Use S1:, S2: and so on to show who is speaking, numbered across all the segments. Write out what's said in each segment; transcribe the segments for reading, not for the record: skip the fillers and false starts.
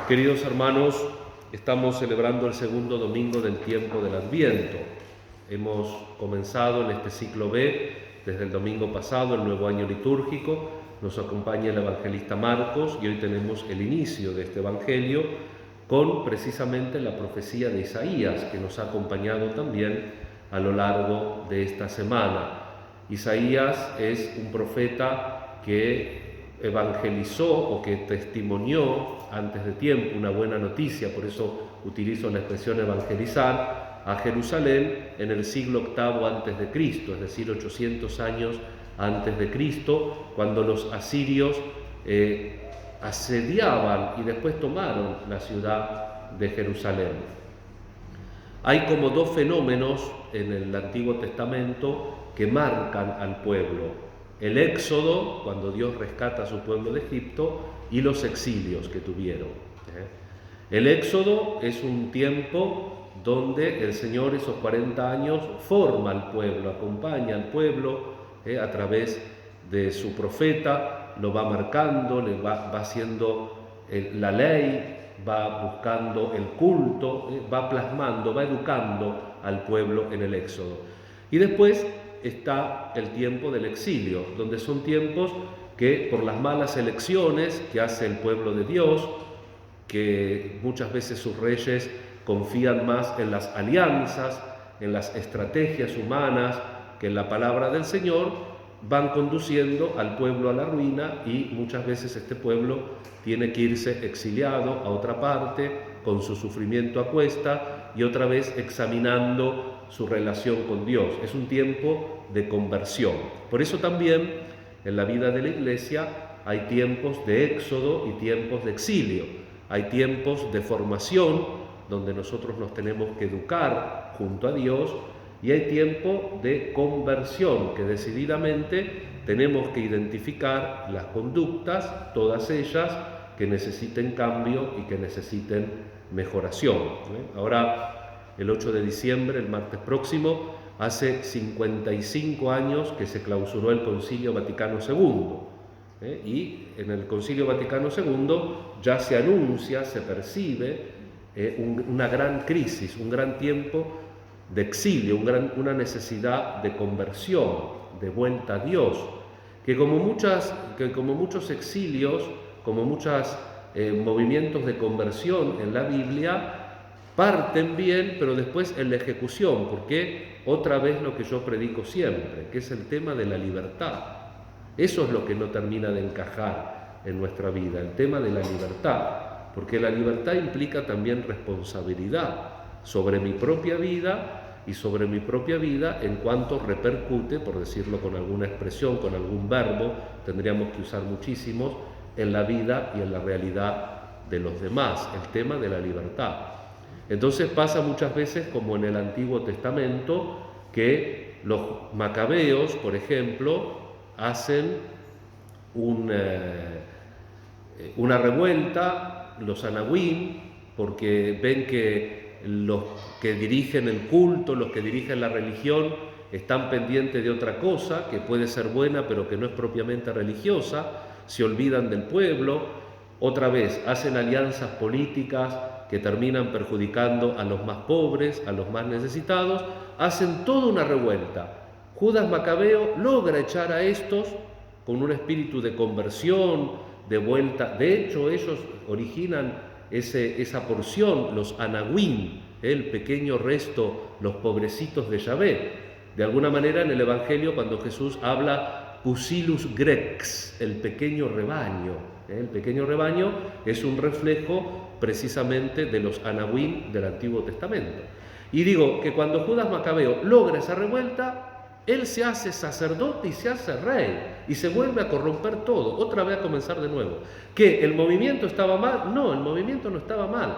S1: Queridos hermanos, estamos celebrando el segundo domingo del tiempo del Adviento. Hemos comenzado en este ciclo B, desde el domingo pasado, el nuevo año litúrgico. Nos acompaña el evangelista Marcos y hoy tenemos el inicio de este evangelio con precisamente la profecía de Isaías, que nos ha acompañado también a lo largo de esta semana. Isaías es un profeta que evangelizó o que testimonió antes de tiempo una buena noticia, por eso utilizo la expresión evangelizar, a Jerusalén en el siglo VIII antes de Cristo, es decir, 800 años antes de Cristo, cuando los asirios asediaban y después tomaron la ciudad de Jerusalén. Hay como dos fenómenos en el Antiguo Testamento que marcan al pueblo: el éxodo, cuando Dios rescata a su pueblo de Egipto, y los exilios que tuvieron. El éxodo es un tiempo donde el Señor esos 40 años forma al pueblo, acompaña al pueblo a través de su profeta, lo va marcando, le va haciendo la ley, va buscando el culto, va plasmando, va educando al pueblo en el éxodo. Y después está el tiempo del exilio, donde son tiempos que por las malas elecciones que hace el pueblo de Dios, que muchas veces sus reyes confían más en las alianzas, en las estrategias humanas que en la palabra del Señor, van conduciendo al pueblo a la ruina y muchas veces este pueblo tiene que irse exiliado a otra parte con su sufrimiento a cuesta y otra vez examinando su relación con Dios. Es un tiempo de conversión. Por eso también en la vida de la Iglesia hay tiempos de éxodo y tiempos de exilio. Hay tiempos de formación donde nosotros nos tenemos que educar junto a Dios y hay tiempo de conversión que decididamente tenemos que identificar las conductas, todas ellas que necesiten cambio y que necesiten mejoración. Ahora, el 8 de diciembre, el martes próximo, hace 55 años que se clausuró el Concilio Vaticano II. Y en el Concilio Vaticano II ya se anuncia, se percibe una gran crisis, un gran tiempo de exilio, una necesidad de conversión, de vuelta a Dios, que como muchos exilios, como muchos movimientos de conversión en la Biblia, parten bien, pero después en la ejecución, porque otra vez lo que yo predico siempre, que es el tema de la libertad. Eso es lo que no termina de encajar en nuestra vida, el tema de la libertad, porque la libertad implica también responsabilidad sobre mi propia vida y sobre mi propia vida en cuanto repercute, por decirlo con alguna expresión, con algún verbo, tendríamos que usar muchísimos, en la vida y en la realidad de los demás, el tema de la libertad. Entonces pasa muchas veces como en el Antiguo Testamento que los macabeos, por ejemplo, hacen una revuelta, los anahuim, porque ven que los que dirigen el culto, los que dirigen la religión, están pendientes de otra cosa, que puede ser buena pero que no es propiamente religiosa, se olvidan del pueblo, otra vez hacen alianzas políticas que terminan perjudicando a los más pobres, a los más necesitados, hacen toda una revuelta. Judas Macabeo logra echar a estos con un espíritu de conversión, de vuelta. De hecho, ellos originan esa porción, los anahuim, el pequeño resto, los pobrecitos de Yahvé. De alguna manera en el Evangelio, cuando Jesús habla Pusillus Grex, el pequeño rebaño, el pequeño rebaño es un reflejo precisamente de los anahuim del Antiguo Testamento. Y digo que cuando Judas Macabeo logra esa revuelta, él se hace sacerdote y se hace rey y se vuelve a corromper todo, otra vez a comenzar de nuevo. ¿Que el movimiento estaba mal? No, el movimiento no estaba mal.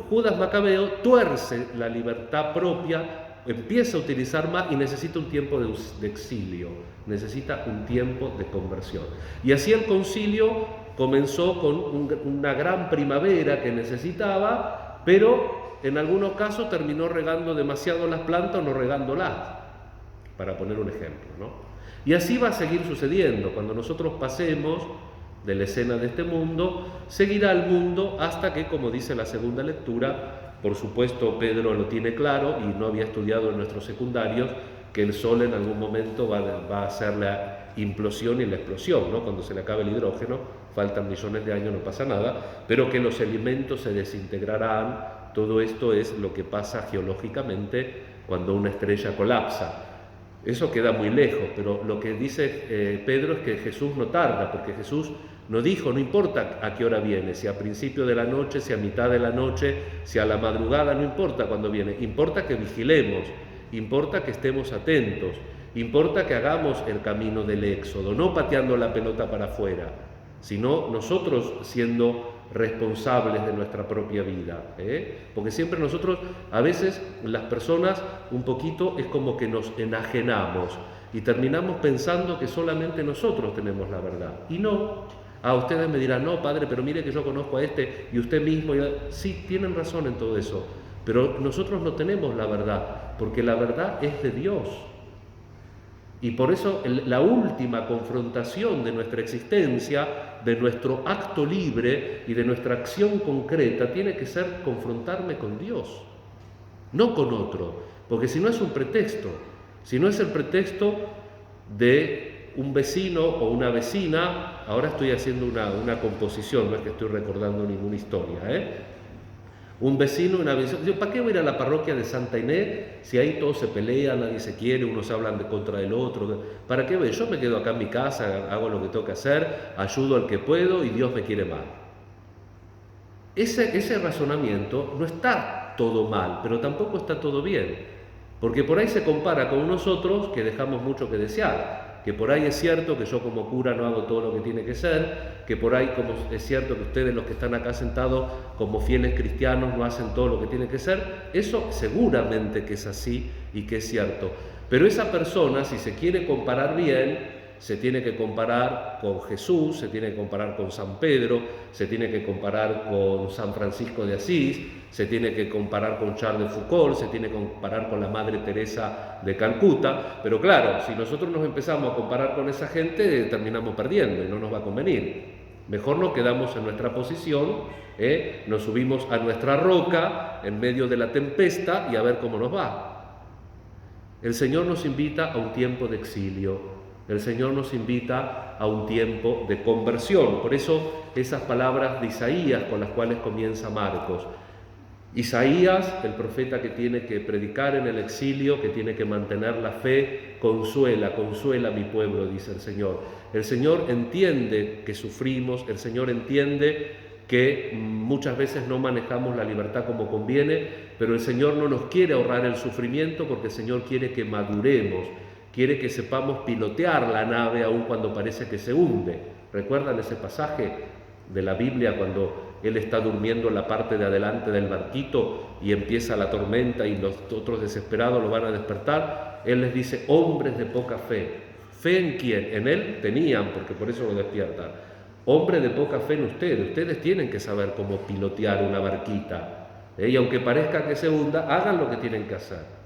S1: Judas Macabeo tuerce la libertad propia, empieza a utilizar más y necesita un tiempo de exilio, necesita un tiempo de conversión. Y así el concilio comenzó con una gran primavera que necesitaba, pero en algunos casos terminó regando demasiado las plantas o no regándolas, para poner un ejemplo, ¿no? Y así va a seguir sucediendo. Cuando nosotros pasemos de la escena de este mundo, seguirá al mundo hasta que, como dice la segunda lectura, por supuesto Pedro lo tiene claro y no había estudiado en nuestros secundarios, que el Sol en algún momento va a hacer la implosión y la explosión, ¿no? Cuando se le acabe el hidrógeno, faltan millones de años, no pasa nada, pero que los elementos se desintegrarán. Todo esto es lo que pasa geológicamente cuando una estrella colapsa. Eso queda muy lejos, pero lo que dice Pedro es que Jesús no tarda, porque Jesús no dijo, no importa a qué hora viene, si a principio de la noche, si a mitad de la noche, si a la madrugada, no importa cuándo viene, importa que vigilemos, importa que estemos atentos, importa que hagamos el camino del éxodo, no pateando la pelota para afuera, sino nosotros siendo responsables de nuestra propia vida, porque siempre nosotros, a veces las personas un poquito es como que nos enajenamos y terminamos pensando que solamente nosotros tenemos la verdad, y no. A ustedes me dirán, no padre, pero mire que yo conozco a este y usted mismo, sí, tienen razón en todo eso, pero nosotros no tenemos la verdad, porque la verdad es de Dios. Y por eso la última confrontación de nuestra existencia, de nuestro acto libre y de nuestra acción concreta, tiene que ser confrontarme con Dios, no con otro, porque si no es un pretexto, si no es el pretexto de un vecino o una vecina. Ahora estoy haciendo una composición, no es que estoy recordando ninguna historia, Un vecino, una vecina. ¿Para qué voy a ir a la parroquia de Santa Inés si ahí todos se pelean, nadie se quiere, unos hablan de contra del otro? ¿Para qué voy? Yo me quedo acá en mi casa, hago lo que tengo que hacer, ayudo al que puedo y Dios me quiere mal. Ese razonamiento no está todo mal, pero tampoco está todo bien, porque por ahí se compara con nosotros que dejamos mucho que desear. Que por ahí es cierto que yo como cura no hago todo lo que tiene que ser, que por ahí como es cierto que ustedes los que están acá sentados como fieles cristianos no hacen todo lo que tiene que ser, eso seguramente que es así y que es cierto. Pero esa persona, si se quiere comparar bien, se tiene que comparar con Jesús, se tiene que comparar con San Pedro, se tiene que comparar con San Francisco de Asís, se tiene que comparar con Charles de Foucault, se tiene que comparar con la Madre Teresa de Calcuta, pero claro, si nosotros nos empezamos a comparar con esa gente, terminamos perdiendo y no nos va a convenir. Mejor nos quedamos en nuestra posición, nos subimos a nuestra roca en medio de la tempestad y a ver cómo nos va. El Señor nos invita a un tiempo de exilio. El Señor nos invita a un tiempo de conversión. Por eso esas palabras de Isaías con las cuales comienza Marcos. Isaías, el profeta que tiene que predicar en el exilio, que tiene que mantener la fe, consuela a mi pueblo, dice el Señor. El Señor entiende que sufrimos, el Señor entiende que muchas veces no manejamos la libertad como conviene, pero el Señor no nos quiere ahorrar el sufrimiento porque el Señor quiere que maduremos. Quiere que sepamos pilotear la nave aun cuando parece que se hunde. ¿Recuerdan ese pasaje de la Biblia cuando él está durmiendo en la parte de adelante del barquito y empieza la tormenta y los otros desesperados lo van a despertar? Él les dice, hombres de poca fe. ¿Fe en quién? En él tenían, porque por eso lo despiertan. Hombre de poca fe en ustedes tienen que saber cómo pilotear una barquita. Y aunque parezca que se hunda, hagan lo que tienen que hacer.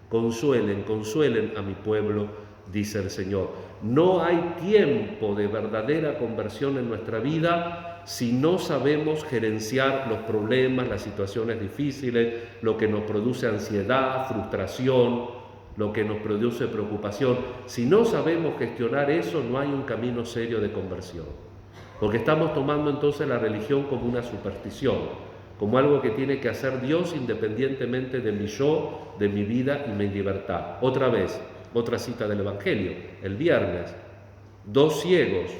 S1: Consuelen a mi pueblo, dice el Señor. No hay tiempo de verdadera conversión en nuestra vida si no sabemos gerenciar los problemas, las situaciones difíciles, lo que nos produce ansiedad, frustración, lo que nos produce preocupación. Si no sabemos gestionar eso, no hay un camino serio de conversión. Porque estamos tomando entonces la religión como una superstición, como algo que tiene que hacer Dios independientemente de mi yo, de mi vida y mi libertad. Otra vez, otra cita del Evangelio, el viernes, 2 ciegos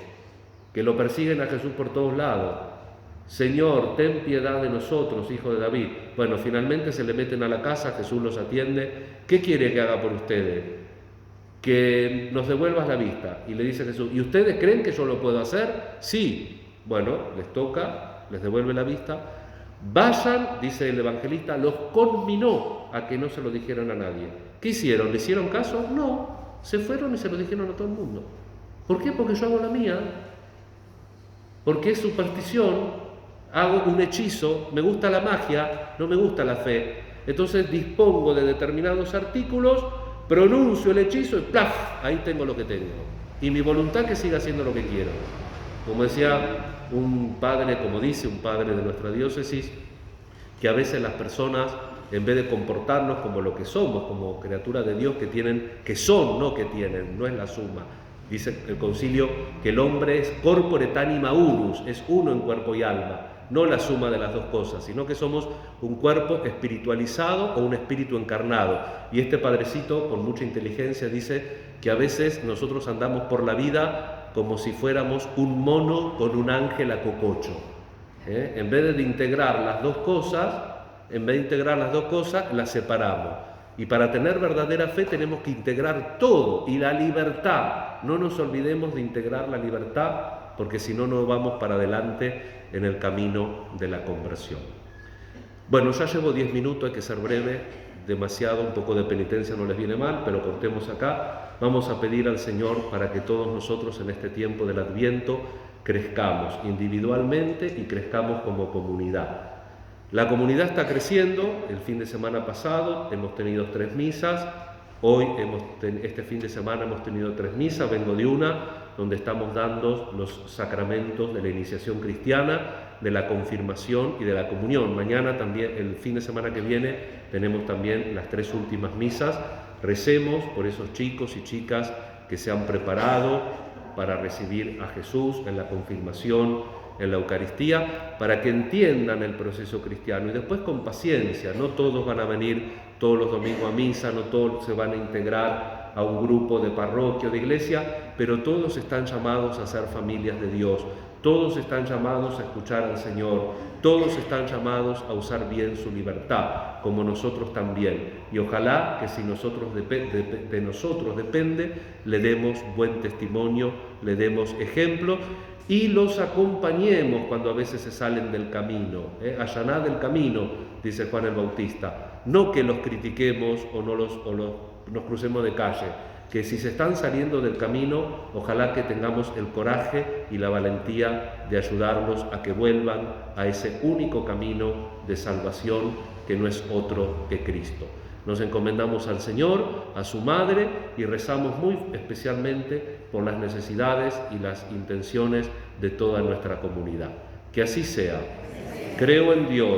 S1: que lo persiguen a Jesús por todos lados. Señor, ten piedad de nosotros, hijo de David. Bueno, finalmente se le meten a la casa, Jesús los atiende. ¿Qué quiere que haga por ustedes? Que nos devuelvas la vista. Y le dice Jesús, ¿y ustedes creen que yo lo puedo hacer? Sí. Bueno, les toca, les devuelve la vista. Vayan, dice el evangelista, los conminó a que no se lo dijeran a nadie. ¿Qué hicieron? ¿Le hicieron caso? No, se fueron y se lo dijeron a todo el mundo. ¿Por qué? Porque yo hago la mía. Porque es superstición, hago un hechizo, me gusta la magia, no me gusta la fe. Entonces dispongo de determinados artículos, pronuncio el hechizo y ¡plaf! Ahí tengo lo que tengo. Y mi voluntad que siga haciendo lo que quiero. Como decía un padre, como dice un padre de nuestra diócesis, que a veces las personas, en vez de comportarnos como lo que somos, como criaturas de Dios que son, no que tienen, no es la suma. Dice el concilio que el hombre es corpore anima unus, es uno en cuerpo y alma, no la suma de las dos cosas, sino que somos un cuerpo espiritualizado o un espíritu encarnado. Y este padrecito, con mucha inteligencia, dice que a veces nosotros andamos por la vida como si fuéramos un mono con un ángel a cococho. En vez de integrar las dos cosas, las separamos. Y para tener verdadera fe tenemos que integrar todo, y la libertad. No nos olvidemos de integrar la libertad, porque si no, no vamos para adelante en el camino de la conversión. Bueno, ya llevo 10 minutos, hay que ser breve, demasiado, un poco de penitencia no les viene mal, pero cortemos acá. Vamos a pedir al Señor para que todos nosotros en este tiempo del Adviento crezcamos individualmente y crezcamos como comunidad. La comunidad está creciendo. El fin de semana pasado hemos tenido 3 misas, hoy este fin de semana hemos tenido 3 misas, vengo de una, donde estamos dando los sacramentos de la iniciación cristiana, de la confirmación y de la comunión. Mañana también, el fin de semana que viene, tenemos también las 3 últimas misas. Recemos por esos chicos y chicas que se han preparado para recibir a Jesús en la confirmación, en la Eucaristía, para que entiendan el proceso cristiano y después con paciencia. No todos van a venir todos los domingos a misa, no todos se van a integrar a un grupo de parroquia o de iglesia, pero todos están llamados a ser familias de Dios, todos están llamados a escuchar al Señor, todos están llamados a usar bien su libertad, como nosotros también. Y ojalá que si de nosotros depende, le demos buen testimonio, le demos ejemplo, y los acompañemos cuando a veces se salen del camino. Allanad el camino, dice Juan el Bautista. No que los critiquemos o nos crucemos de calle, que si se están saliendo del camino, ojalá que tengamos el coraje y la valentía de ayudarlos a que vuelvan a ese único camino de salvación que no es otro que Cristo. Nos encomendamos al Señor, a su Madre, y rezamos muy especialmente por las necesidades y las intenciones de toda nuestra comunidad. Que así sea. Creo en Dios.